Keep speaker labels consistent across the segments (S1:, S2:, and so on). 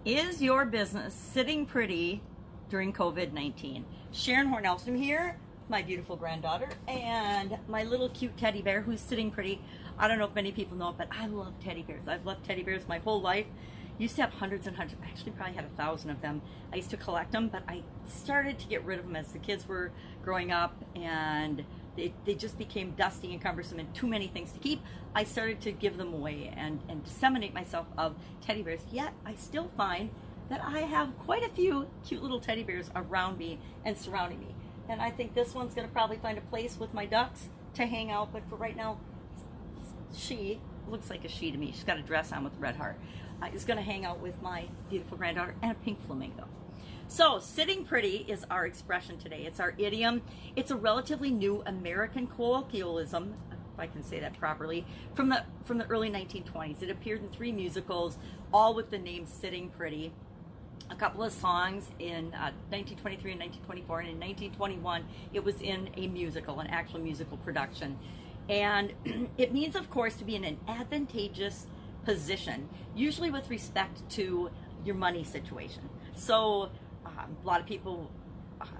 S1: Is your business sitting pretty during COVID-19? Sharon Horne-Ellstrom here, my beautiful granddaughter, and my little cute teddy bear who's sitting pretty. I don't know if many people know it, but I love teddy bears. I've loved teddy bears my whole life. Used to have hundreds and hundreds, actually probably had 1,000 of them. I used to collect them, but I started to get rid of them as the kids were growing up, and they just became dusty and cumbersome and too many things to keep. I started to give them away and disseminate myself of teddy bears, yet I still find that I have quite a few cute little teddy bears around me and surrounding me. And I think this one's gonna probably find a place with my ducks to hang out, but for right now, she looks like a she to me. She's got a dress on with a red heart. Is gonna hang out with my beautiful granddaughter and a pink flamingo. So, sitting pretty is our expression today. It's our idiom. It's a relatively new American colloquialism, if I can say that properly, from the early 1920s. It appeared in 3 musicals, all with the name Sitting Pretty. A couple of songs in 1923 and 1924, and in 1921 it was in a musical, an actual musical production. And it means, of course, to be in an advantageous position, usually with respect to your money situation. So a lot of people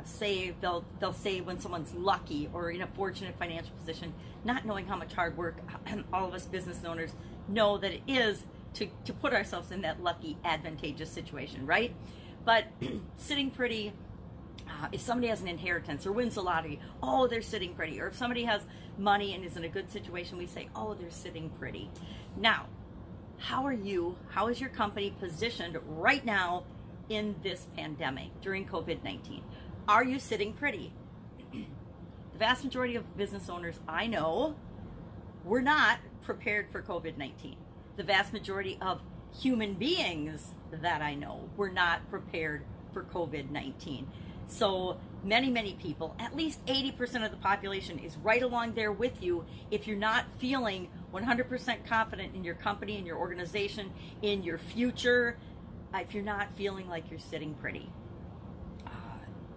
S1: say they'll say when someone's lucky or in a fortunate financial position, not knowing how much hard work all of us business owners know that it is to put ourselves in that lucky, advantageous situation, right? But sitting pretty, if somebody has an inheritance or wins the lottery, oh, they're sitting pretty. Or if somebody has money and is in a good situation, we say, oh, they're sitting pretty. Now, how is your company positioned right now in this pandemic during COVID-19? Are you sitting pretty? The vast majority of business owners I know were not prepared for COVID-19. The vast majority of human beings that I know were not prepared for COVID-19. So many people, at least 80% of the population, is right along there with you if you're not feeling 100% confident in your company, in your organization, in your future, if you're not feeling like you're sitting pretty.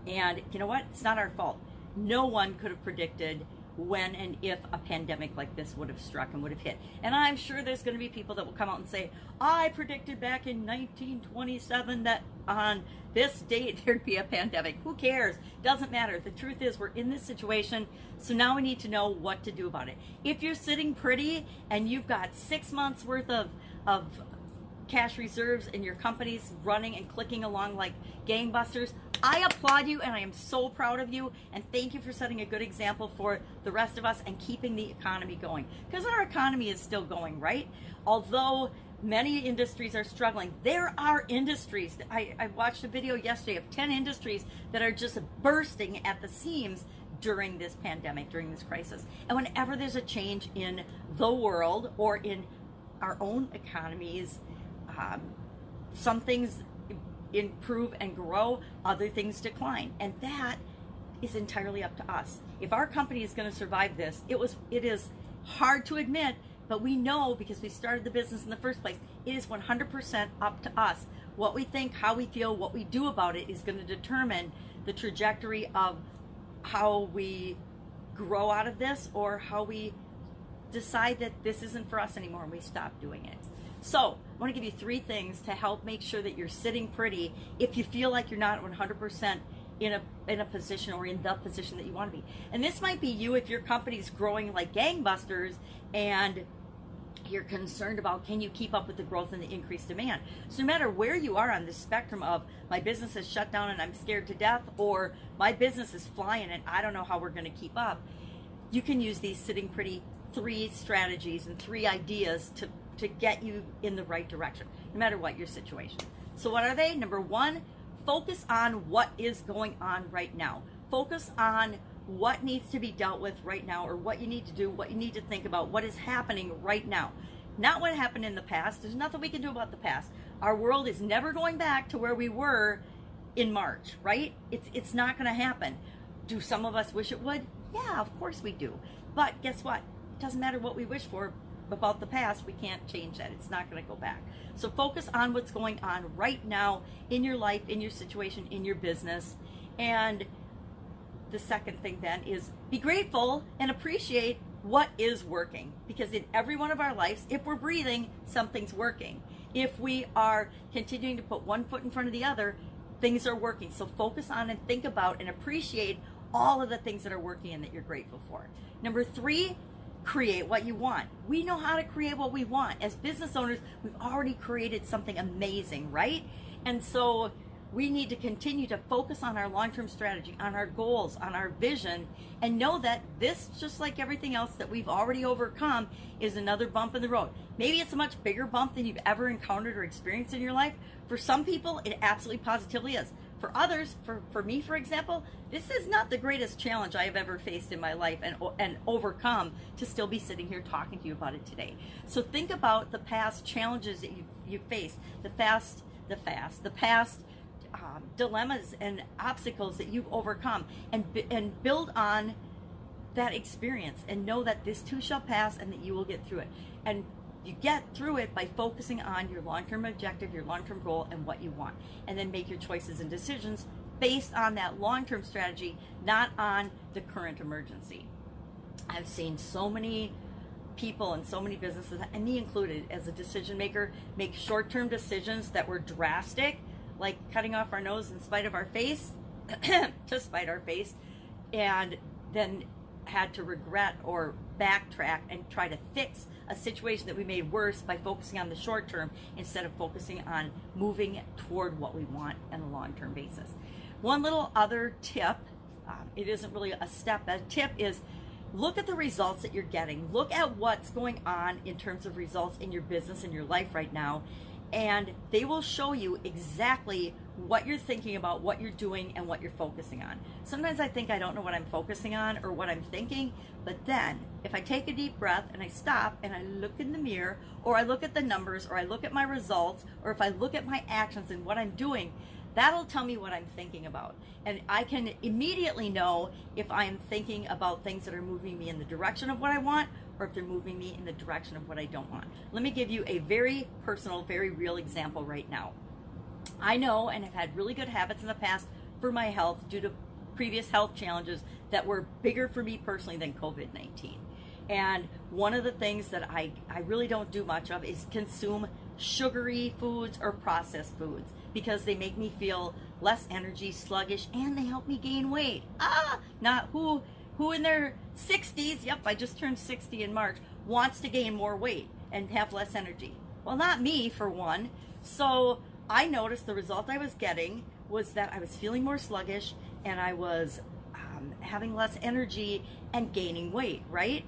S1: And you know what? It's not our fault. No one could have predicted when and if a pandemic like this would have struck and would have hit. And I'm sure there's going to be people that will come out and say, I predicted back in 1927 that on this date there'd be a pandemic. Who cares? Doesn't matter. The truth is we're in this situation, so now we need to know what to do about it. If you're sitting pretty and you've got 6 months worth of cash reserves and your company's running and clicking along like gangbusters, I applaud you and I am so proud of you, and thank you for setting a good example for the rest of us and keeping the economy going, because our economy is still going, right? Although many industries are struggling, there are industries. I watched a video yesterday of 10 industries that are just bursting at the seams during this pandemic, during this crisis. And whenever there's a change in the world or in our own economies, some things improve and grow, other things decline, and that is entirely up to us. If our company is going to survive this, it is hard to admit, but we know, because we started the business in the first place, it is 100% up to us. What we think, how we feel, what we do about it is going to determine the trajectory of how we grow out of this, or how we decide that this isn't for us anymore and we stop doing it. So I want to give you 3 things to help make sure that you're sitting pretty if you feel like you're not 100% in a position or in the position that you want to be. And this might be you if your company's growing like gangbusters and you're concerned about, can you keep up with the growth and the increased demand? So no matter where you are on this spectrum of my business is shut down and I'm scared to death, or my business is flying and I don't know how we're going to keep up, you can use these sitting pretty 3 strategies and 3 ideas to get you in the right direction, no matter what your situation. So what are they? Number 1, focus on what is going on right now. Focus on what needs to be dealt with right now, or what you need to do, what you need to think about, what is happening right now. Not what happened in the past. There's nothing we can do about the past. Our world is never going back to where we were in March, right? It's not going to happen. Do some of us wish it would? Yeah, of course we do. But guess what? It doesn't matter what we wish for about the past, we can't change that. It's not going to go back. So focus on what's going on right now in your life, in your situation, in your business. And the second thing then is be grateful and appreciate what is working, because in every one of our lives, if we're breathing, something's working. If we are continuing to put one foot in front of the other, things are working. So focus on and think about and appreciate all of the things that are working and that you're grateful for. Number 3, create what you want. We know how to create what we want. As business owners, we've already created something amazing, right? And so we need to continue to focus on our long-term strategy, on our goals, on our vision, and know that this, just like everything else that we've already overcome, is another bump in the road. Maybe it's a much bigger bump than you've ever encountered or experienced in your life. For some people, it absolutely positively is. For others, for me, for example, this is not the greatest challenge I have ever faced in my life and overcome to still be sitting here talking to you about it today. So think about the past challenges that you've faced, the past dilemmas and obstacles that you've overcome, and build on that experience and know that this too shall pass and that you will get through it. And you get through it by focusing on your long-term objective, your long-term goal, and what you want. And then make your choices and decisions based on that long-term strategy, not on the current emergency. I've seen so many people and so many businesses, and me included as a decision maker, make short-term decisions that were drastic, like cutting off our nose in spite of our face, to spite our face, and then had to regret or backtrack and try to fix a situation that we made worse by focusing on the short term instead of focusing on moving toward what we want on a long-term basis. One little other tip, it isn't really a step, a tip is look at the results that you're getting. Look at what's going on in terms of results in your business and your life right now, and they will show you exactly what you're thinking about, what you're doing, and what you're focusing on. Sometimes I think I don't know what I'm focusing on or what I'm thinking, but then if I take a deep breath and I stop and I look in the mirror, or I look at the numbers, or I look at my results, or if I look at my actions and what I'm doing, that'll tell me what I'm thinking about. And I can immediately know if I am thinking about things that are moving me in the direction of what I want, or if they're moving me in the direction of what I don't want. Let me give you a very personal, very real example right now. I know and have had really good habits in the past for my health due to previous health challenges that were bigger for me personally than COVID-19. And one of the things that I really don't do much of is consume sugary foods or processed foods, because they make me feel less energy, sluggish, and they help me gain weight. Not who in their 60s, yep, I just turned 60 in March, wants to gain more weight and have less energy. Well, not me, for one. So I noticed the result I was getting was that I was feeling more sluggish, and I was having less energy and gaining weight, right?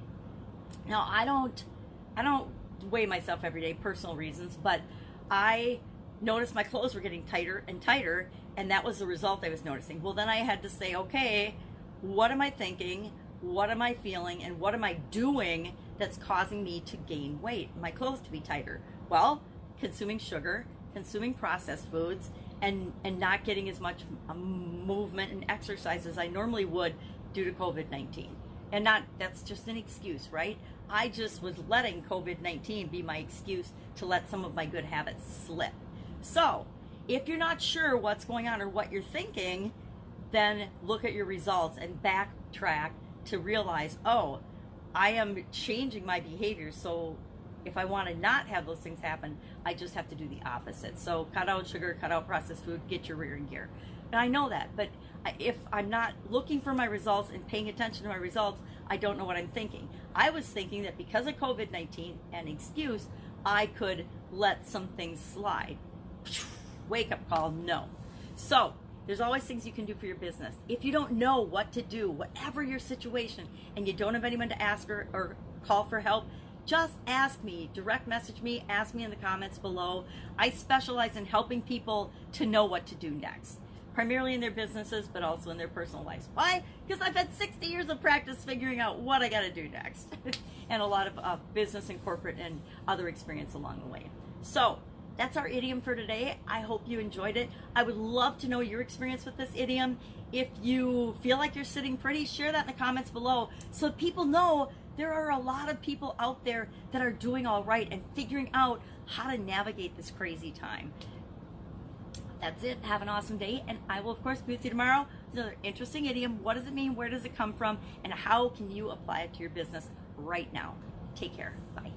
S1: Now, I don't weigh myself every day, personal reasons, but I noticed my clothes were getting tighter and tighter, and that was the result I was noticing. Well, then I had to say, okay, what am I thinking, what am I feeling, and what am I doing that's causing me to gain weight, my clothes to be tighter? Well, consuming sugar, consuming processed foods, and not getting as much movement and exercise as I normally would due to COVID-19. And that's just an excuse, right? I just was letting COVID-19 be my excuse to let some of my good habits slip. So if you're not sure what's going on or what you're thinking, then look at your results and backtrack to realize, oh, I am changing my behavior. So if I want to not have those things happen, I just have to do the opposite. So cut out sugar, cut out processed food, get your rear in gear. And I know that, but if I'm not looking for my results and paying attention to my results, I don't know what I'm thinking. I was thinking that because of COVID-19, an excuse, I could let some things slide. Wake up call, no. So there's always things you can do for your business. If you don't know what to do, whatever your situation, and you don't have anyone to ask or call for help, just ask me, direct message me, ask me in the comments below. I specialize in helping people to know what to do next, primarily in their businesses, but also in their personal lives. Why? Because I've had 60 years of practice figuring out what I got to do next, and a lot of business and corporate and other experience along the way. So that's our idiom for today. I hope you enjoyed it. I would love to know your experience with this idiom. If you feel like you're sitting pretty, share that in the comments below so that people know there are a lot of people out there that are doing all right and figuring out how to navigate this crazy time. That's it. Have an awesome day, and I will, of course, be with you tomorrow with another interesting idiom. What does it mean? Where does it come from? And how can you apply it to your business right now? Take care. Bye.